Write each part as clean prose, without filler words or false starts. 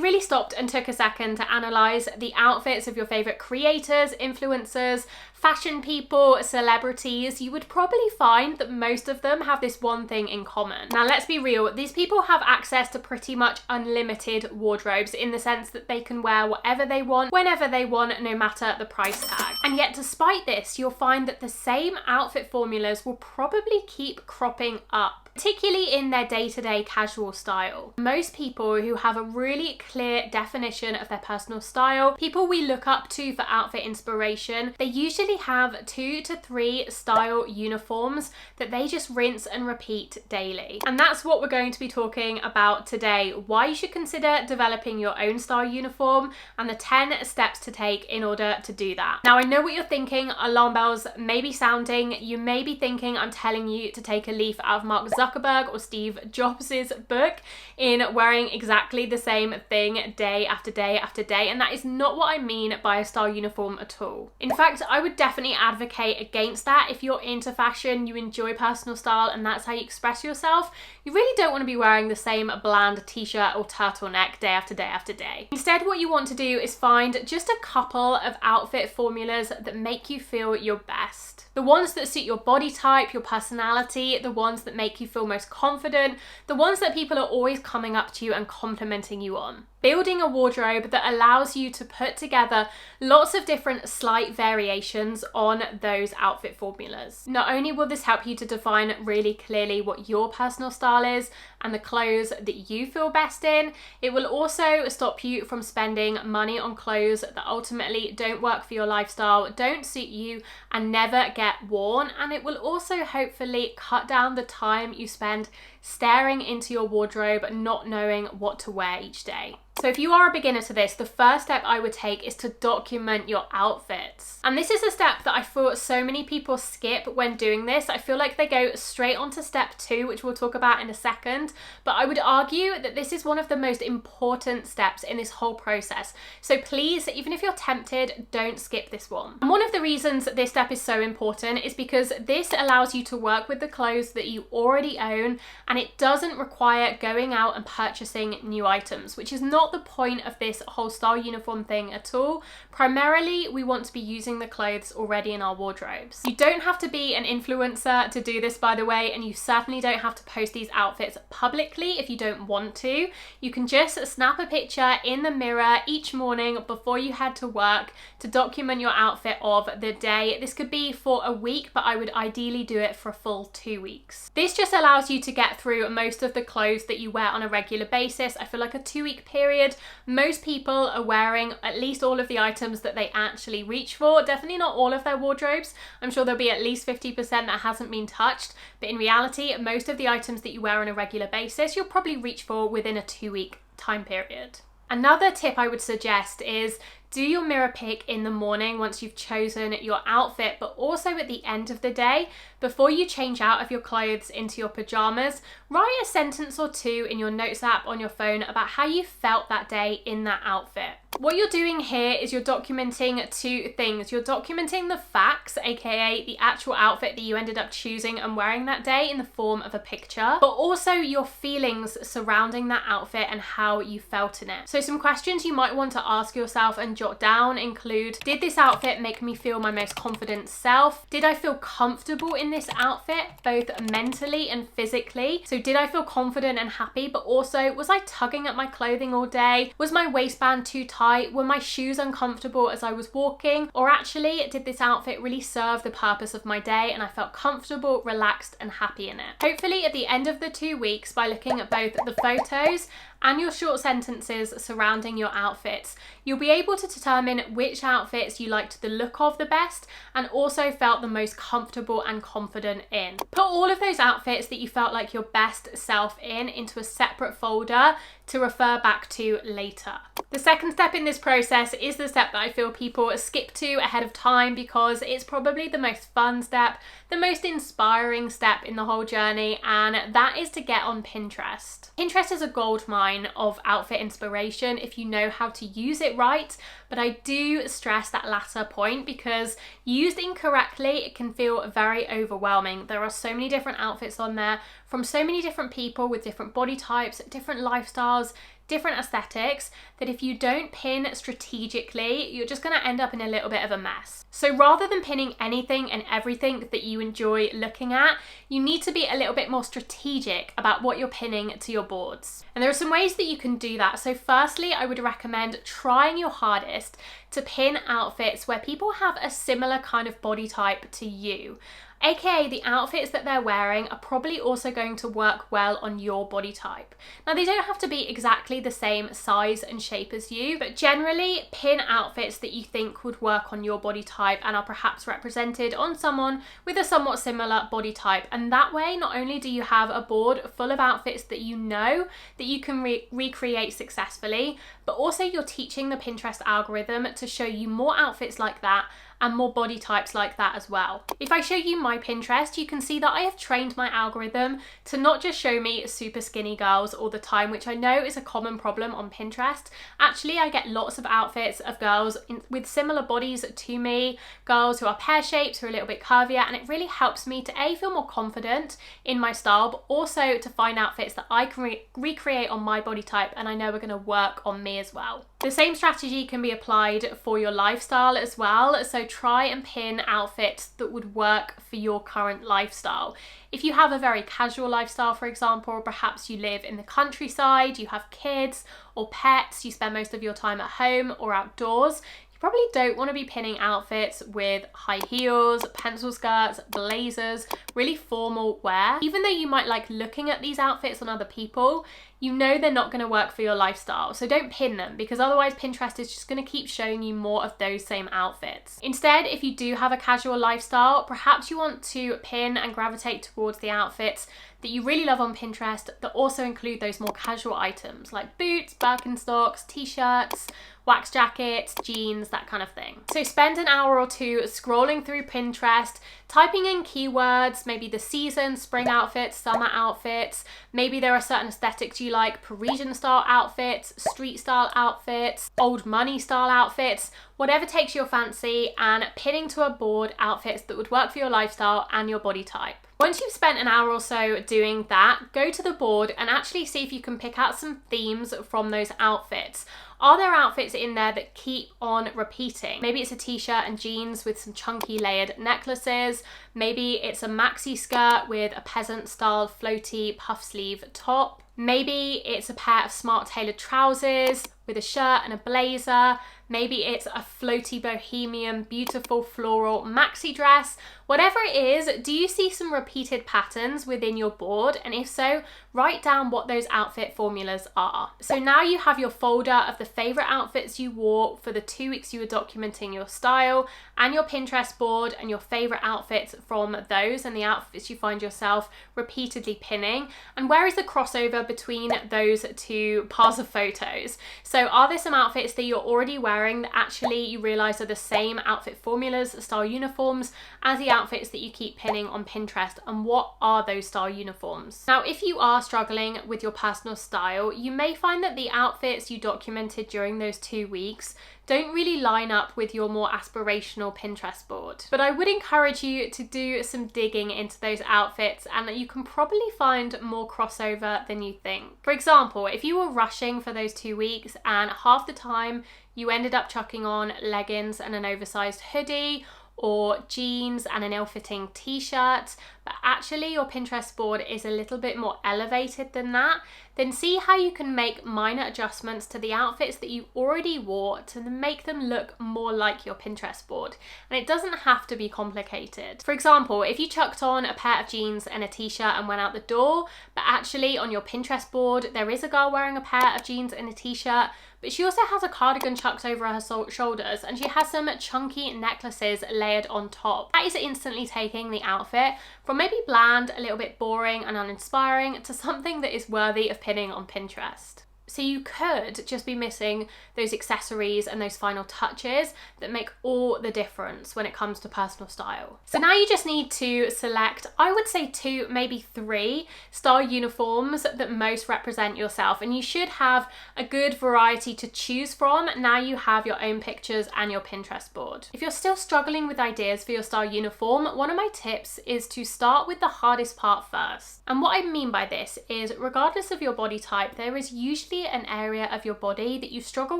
you really stopped and took a second to analyze the outfits of your favorite creators, influencers, fashion people, celebrities, you would probably find that most of them have this one thing in common. Now, let's be real, these people have access to pretty much unlimited wardrobes in the sense that they can wear whatever they want, whenever they want, no matter the price tag. And yet, despite this, you'll find that the same outfit formulas will probably keep cropping up, particularly in their day-to-day casual style. Most people who have a really clear definition of their personal style, people we look up to for outfit inspiration, they usually have 2 to 3 style uniforms that they just rinse and repeat daily. And that's what we're going to be talking about today, why you should consider developing your own style uniform and the 10 steps to take in order to do that. Now, I know what you're thinking, alarm bells may be sounding, you may be thinking I'm telling you to take a leaf out of Mark Zuckerberg or Steve Jobs's book in wearing exactly the same thing day after day after day, and that is not what I mean by a style uniform at all. In fact, I would definitely advocate against that. If you're into fashion, you enjoy personal style, and that's how you express yourself, you really don't want to be wearing the same bland t-shirt or turtleneck day after day after day. Instead, what you want to do is find just a couple of outfit formulas that make you feel your best. The ones that suit your body type, your personality, the ones that make you feel most confident, the ones that people are always coming up to you and complimenting you on. Building a wardrobe that allows you to put together lots of different slight variations on those outfit formulas. Not only will this help you to define really clearly what your personal style is and the clothes that you feel best in, it will also stop you from spending money on clothes that ultimately don't work for your lifestyle, don't suit you, and never get worn. And it will also hopefully cut down the time you spend staring into your wardrobe, not knowing what to wear each day. So if you are a beginner to this, the first step I would take is to document your outfits. And this is a step that I feel so many people skip when doing this. I feel like they go straight on to step 2, which we'll talk about in a second. But I would argue that this is one of the most important steps in this whole process. So please, even if you're tempted, don't skip this one. And one of the reasons this step is so important is because this allows you to work with the clothes that you already own, and it doesn't require going out and purchasing new items, which is not the point of this whole style uniform thing at all. Primarily, we want to be using the clothes already in our wardrobes. You don't have to be an influencer to do this, by the way, and you certainly don't have to post these outfits publicly if you don't want to. You can just snap a picture in the mirror each morning before you head to work to document your outfit of the day. This could be for a week, but I would ideally do it for a full 2 weeks. This just allows you to get through most of the clothes that you wear on a regular basis. I feel like a 2-week period, most people are wearing at least all of the items that they actually reach for. Definitely not all of their wardrobes. I'm sure there'll be at least 50% that hasn't been touched, but in reality, most of the items that you wear on a regular basis, you'll probably reach for within a 2-week time period. Another tip I would suggest is do your mirror pick in the morning once you've chosen your outfit, but also at the end of the day, before you change out of your clothes into your pajamas, write a sentence or 2 in your notes app on your phone about how you felt that day in that outfit. What you're doing here is you're documenting 2 things. You're documenting the facts, aka the actual outfit that you ended up choosing and wearing that day in the form of a picture, but also your feelings surrounding that outfit and how you felt in it. So some questions you might want to ask yourself and jot down include, did this outfit make me feel my most confident self? Did I feel comfortable in this outfit, both mentally and physically? So did I feel confident and happy, but also was I tugging at my clothing all day? Was my waistband too tight? Were my shoes uncomfortable as I was walking? Or actually, did this outfit really serve the purpose of my day and I felt comfortable, relaxed, and happy in it? Hopefully at the end of the 2 weeks, by looking at both the photos and your short sentences surrounding your outfits, you'll be able to determine which outfits you liked the look of the best and also felt the most comfortable and confident in. Put all of those outfits that you felt like your best self in into a separate folder to refer back to later. The second step in this process is the step that I feel people skip to ahead of time because it's probably the most fun step, the most inspiring step in the whole journey, and that is to get on Pinterest. Pinterest is a goldmine of outfit inspiration if you know how to use it right, but I do stress that latter point because used incorrectly, it can feel very overwhelming. There are so many different outfits on there from so many different people with different body types, different lifestyles, different aesthetics that if you don't pin strategically, you're just going to end up in a little bit of a mess. So rather than pinning anything and everything that you enjoy looking at, you need to be a little bit more strategic about what you're pinning to your boards. And there are some ways that you can do that. So firstly, I would recommend trying your hardest to pin outfits where people have a similar kind of body type to you. AKA the outfits that they're wearing are probably also going to work well on your body type. Now they don't have to be exactly the same size and shape as you, but generally pin outfits that you think would work on your body type and are perhaps represented on someone with a somewhat similar body type. And that way, not only do you have a board full of outfits that you know that you can recreate successfully, but also you're teaching the Pinterest algorithm to show you more outfits like that and more body types like that as well. If I show you my Pinterest, you can see that I have trained my algorithm to not just show me super skinny girls all the time, which I know is a common problem on Pinterest. Actually, I get lots of outfits of girls with similar bodies to me, girls who are pear-shaped, who are a little bit curvier, and it really helps me to A, feel more confident in my style, but also to find outfits that I can recreate on my body type and I know are gonna work on me as well. The same strategy can be applied for your lifestyle as well, so try and pin outfits that would work for your current lifestyle. If you have a very casual lifestyle, for example, or perhaps you live in the countryside, you have kids or pets, you spend most of your time at home or outdoors, probably don't want to be pinning outfits with high heels, pencil skirts, blazers, really formal wear. Even though you might like looking at these outfits on other people, you know they're not going to work for your lifestyle. So don't pin them, because otherwise Pinterest is just going to keep showing you more of those same outfits. Instead, if you do have a casual lifestyle, perhaps you want to pin and gravitate towards the outfits that you really love on Pinterest that also include those more casual items like boots, Birkenstocks, t-shirts, wax jackets, jeans, that kind of thing. So spend an hour or two scrolling through Pinterest, typing in keywords, maybe the season, spring outfits, summer outfits, maybe there are certain aesthetics you like, Parisian style outfits, street style outfits, old money style outfits, whatever takes your fancy, and pinning to a board outfits that would work for your lifestyle and your body type. Once you've spent an hour or so doing that, go to the board and actually see if you can pick out some themes from those outfits. Are there outfits in there that keep on repeating? Maybe it's a t-shirt and jeans with some chunky layered necklaces. Maybe it's a maxi skirt with a peasant style floaty puff sleeve top. Maybe it's a pair of smart tailored trousers with a shirt and a blazer. Maybe it's a floaty bohemian, beautiful floral maxi dress. Whatever it is, do you see some repeated patterns within your board? And if so, write down what those outfit formulas are. So now you have your folder of the favorite outfits you wore for the 2 weeks you were documenting your style, and your Pinterest board and your favorite outfits from those and the outfits you find yourself repeatedly pinning. And where is the crossover between those two piles of photos? So are there some outfits that you're already wearing that actually you realize are the same outfit formulas, style uniforms, as the outfits that you keep pinning on Pinterest? And what are those style uniforms? Now, if you are struggling with your personal style, you may find that the outfits you documented during those 2 weeks don't really line up with your more aspirational Pinterest board. But I would encourage you to do some digging into those outfits, and you can probably find more crossover than you think. For example, if you were rushing for those 2 weeks and half the time you ended up chucking on leggings and an oversized hoodie, or jeans and an ill-fitting t-shirt, but actually your Pinterest board is a little bit more elevated than that, then see how you can make minor adjustments to the outfits that you already wore to make them look more like your Pinterest board. And it doesn't have to be complicated. For example, if you chucked on a pair of jeans and a t-shirt and went out the door, but actually on your Pinterest board there is a girl wearing a pair of jeans and a t-shirt, but she also has a cardigan chucked over her shoulders, and she has some chunky necklaces layered on top. That is instantly taking the outfit from maybe bland, a little bit boring and uninspiring, to something that is worthy of pinning on Pinterest. So you could just be missing those accessories and those final touches that make all the difference when it comes to personal style. So now you just need to select, I would say 2, maybe 3 style uniforms that most represent yourself, and you should have a good variety to choose from now you have your own pictures and your Pinterest board. If you're still struggling with ideas for your style uniform, one of my tips is to start with the hardest part first. And what I mean by this is, regardless of your body type, there is usually maybe an area of your body that you struggle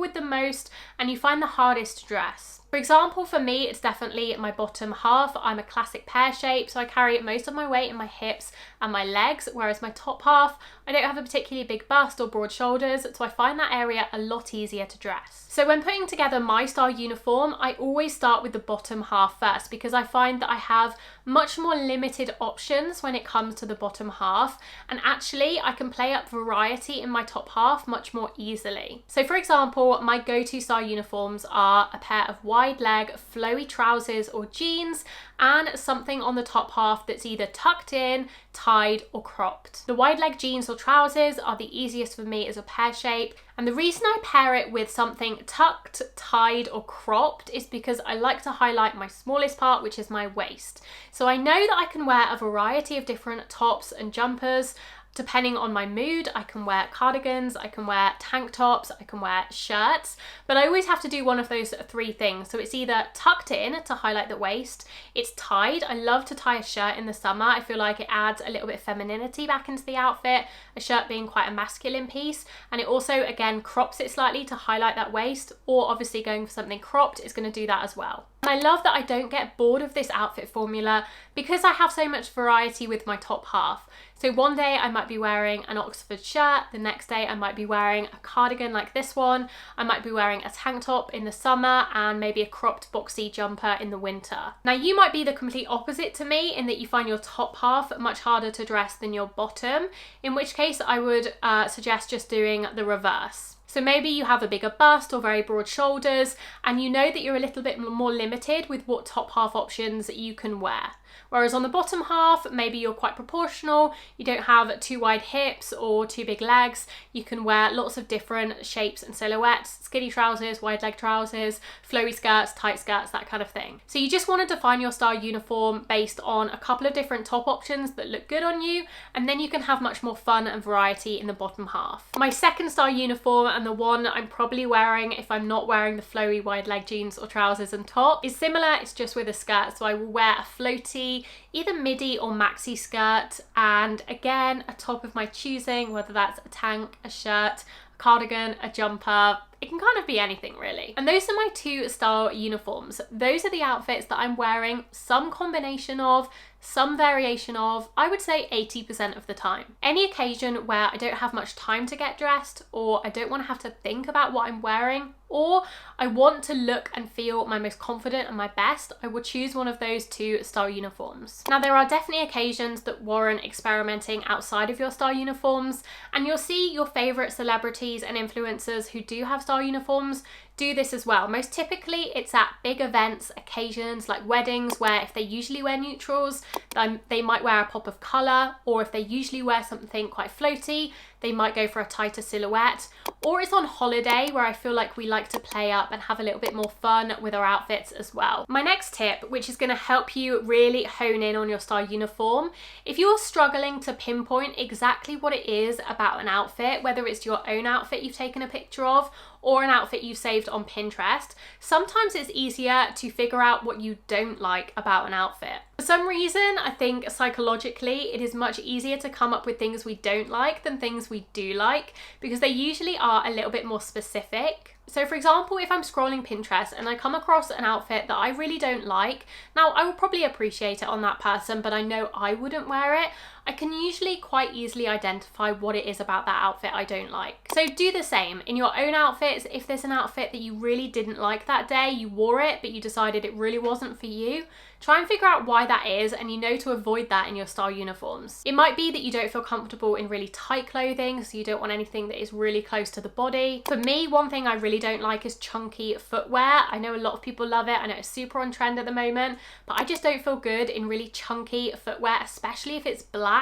with the most and you find the hardest to dress. For example, for me, it's definitely my bottom half. I'm a classic pear shape, so I carry most of my weight in my hips and my legs, whereas my top half, I don't have a particularly big bust or broad shoulders, so I find that area a lot easier to dress. So when putting together my style uniform, I always start with the bottom half first because I find that I have much more limited options when it comes to the bottom half, and actually I can play up variety in my top half much more easily. So for example, my go-to style uniforms are a pair of wide leg flowy trousers or jeans and something on the top half that's either tucked in, tied or cropped. The wide leg jeans or trousers are the easiest for me as a pear shape, and the reason I pair it with something tucked, tied or cropped is because I like to highlight my smallest part, which is my waist. So I know that I can wear a variety of different tops and jumpers. Depending on my mood, I can wear cardigans, I can wear tank tops, I can wear shirts, but I always have to do one of those three things. So it's either tucked in to highlight the waist, it's tied. I love to tie a shirt in the summer. I feel like it adds a little bit of femininity back into the outfit, a shirt being quite a masculine piece, and it also, again, crops it slightly to highlight that waist, or obviously going for something cropped is going to do that as well. And I love that I don't get bored of this outfit formula because I have so much variety with my top half. So one day I might be wearing an Oxford shirt, the next day I might be wearing a cardigan like this one, I might be wearing a tank top in the summer and maybe a cropped boxy jumper in the winter. Now you might be the complete opposite to me in that you find your top half much harder to dress than your bottom, in which case I would suggest just doing the reverse. So maybe you have a bigger bust or very broad shoulders and you know that you're a little bit more limited with what top half options you can wear. Whereas on the bottom half, maybe you're quite proportional, you don't have too wide hips or too big legs, you can wear lots of different shapes and silhouettes, skinny trousers, wide leg trousers, flowy skirts, tight skirts, that kind of thing. So you just want to define your style uniform based on a couple of different top options that look good on you, and then you can have much more fun and variety in the bottom half. My second style uniform, and the one I'm probably wearing if I'm not wearing the flowy wide leg jeans or trousers and top, is similar, it's just with a skirt. So I will wear a floaty, either midi or maxi skirt, and again a top of my choosing, whether that's a tank, a shirt, a cardigan, a jumper. It can kind of be anything really. And those are my two style uniforms. Those are the outfits that I'm wearing some combination of, some variation of, I would say 80% of the time. Any occasion where I don't have much time to get dressed, or I don't want to have to think about what I'm wearing, or I want to look and feel my most confident and my best, I will choose one of those two style uniforms. Now there are definitely occasions that warrant experimenting outside of your style uniforms, and you'll see your favorite celebrities and influencers who do have style uniforms do this as well. Most typically it's at big events, occasions like weddings, where if they usually wear neutrals, they might wear a pop of colour, or if they usually wear something quite floaty, they might go for a tighter silhouette. Or it's on holiday where I feel like we like to play up and have a little bit more fun with our outfits as well. My next tip, which is going to help you really hone in on your style uniform, if you're struggling to pinpoint exactly what it is about an outfit, whether it's your own outfit you've taken a picture of or an outfit you saved on Pinterest, sometimes it's easier to figure out what you don't like about an outfit. For some reason, I think psychologically it is much easier to come up with things we don't like than things we do like, because they usually are a little bit more specific. So for example, if I'm scrolling Pinterest and I come across an outfit that I really don't like, now I will probably appreciate it on that person, but I know I wouldn't wear it, I can usually quite easily identify what it is about that outfit I don't like. So do the same in your own outfits. If there's an outfit that you really didn't like that day, you wore it, but you decided it really wasn't for you, try and figure out why that is, and you know to avoid that in your style uniforms. It might be that you don't feel comfortable in really tight clothing, so you don't want anything that is really close to the body. For me, one thing I really don't like is chunky footwear. I know a lot of people love it, I know it's super on trend at the moment, but I just don't feel good in really chunky footwear, especially if it's black.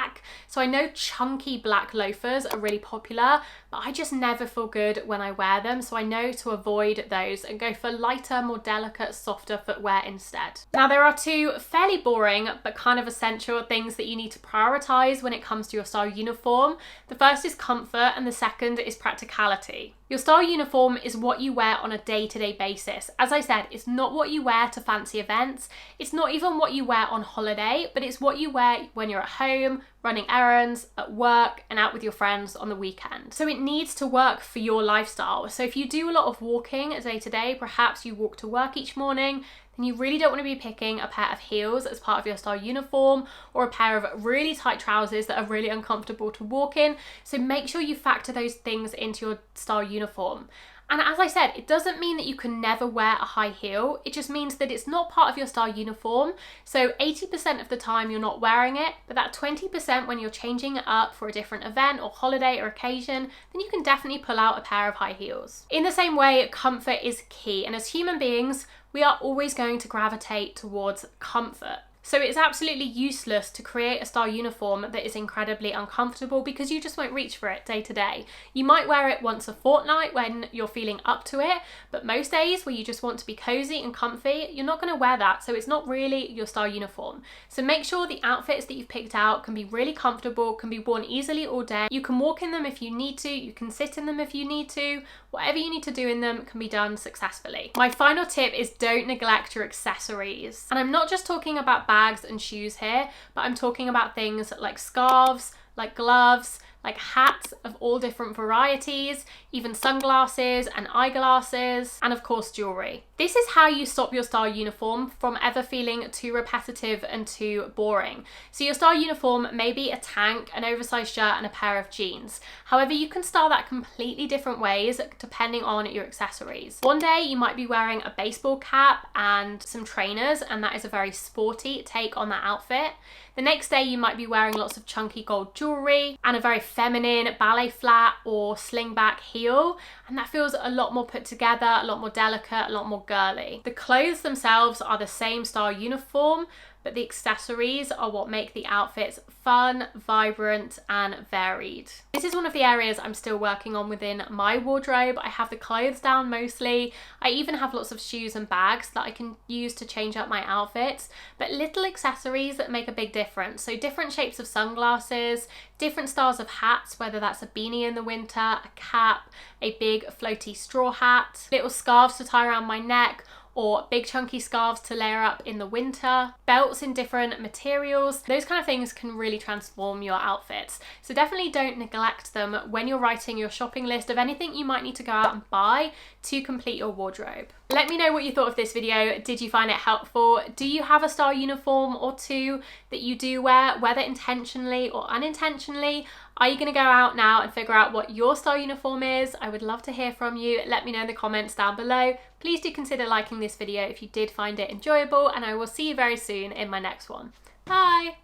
So I know chunky black loafers are really popular, but I just never feel good when I wear them, so I know to avoid those and go for lighter, more delicate, softer footwear instead. Now there are two fairly boring but kind of essential things that you need to prioritize when it comes to your style uniform. The first is comfort and the second is practicality. Your style uniform is what you wear on a day-to-day basis. As I said, it's not what you wear to fancy events. It's not even what you wear on holiday, but it's what you wear when you're at home, running errands, at work, and out with your friends on the weekend. So it needs to work for your lifestyle. So if you do a lot of walking day to day, perhaps you walk to work each morning, then you really don't want to be picking a pair of heels as part of your style uniform, or a pair of really tight trousers that are really uncomfortable to walk in. So make sure you factor those things into your style uniform. And as I said, it doesn't mean that you can never wear a high heel. It just means that it's not part of your style uniform. So 80% of the time you're not wearing it, but that 20% when you're changing it up for a different event or holiday or occasion, then you can definitely pull out a pair of high heels. In the same way, comfort is key. And as human beings, we are always going to gravitate towards comfort. So it's absolutely useless to create a style uniform that is incredibly uncomfortable, because you just won't reach for it day to day. You might wear it once a fortnight when you're feeling up to it, but most days where you just want to be cozy and comfy, you're not going to wear that. So it's not really your style uniform. So make sure the outfits that you've picked out can be really comfortable, can be worn easily all day. You can walk in them if you need to, you can sit in them if you need to. Whatever you need to do in them can be done successfully. My final tip is don't neglect your accessories. And I'm not just talking about bags and shoes here, but I'm talking about things like scarves, like gloves, like hats of all different varieties, even sunglasses and eyeglasses, and of course jewelry. This is how you stop your style uniform from ever feeling too repetitive and too boring. So your style uniform may be a tank, an oversized shirt, and a pair of jeans. However, you can style that completely different ways depending on your accessories. One day you might be wearing a baseball cap and some trainers, and that is a very sporty take on that outfit. The next day you might be wearing lots of chunky gold jewelry and a very feminine ballet flat or slingback heel, and that feels a lot more put together, a lot more delicate, a lot more girly. The clothes themselves are the same style uniform, but the accessories are what make the outfits fun, vibrant, and varied. This is one of the areas I'm still working on within my wardrobe. I have the clothes down mostly. I even have lots of shoes and bags that I can use to change up my outfits, but little accessories that make a big difference. So different shapes of sunglasses, different styles of hats, whether that's a beanie in the winter, a cap, a big floaty straw hat, little scarves to tie around my neck, or big chunky scarves to layer up in the winter, belts in different materials. Those kind of things can really transform your outfits. So definitely don't neglect them when you're writing your shopping list of anything you might need to go out and buy to complete your wardrobe. Let me know what you thought of this video. Did you find it helpful? Do you have a style uniform or two that you do wear, whether intentionally or unintentionally? Are you going to go out now and figure out what your style uniform is? I would love to hear from you. Let me know in the comments down below. Please do consider liking this video if you did find it enjoyable, and I will see you very soon in my next one. Bye!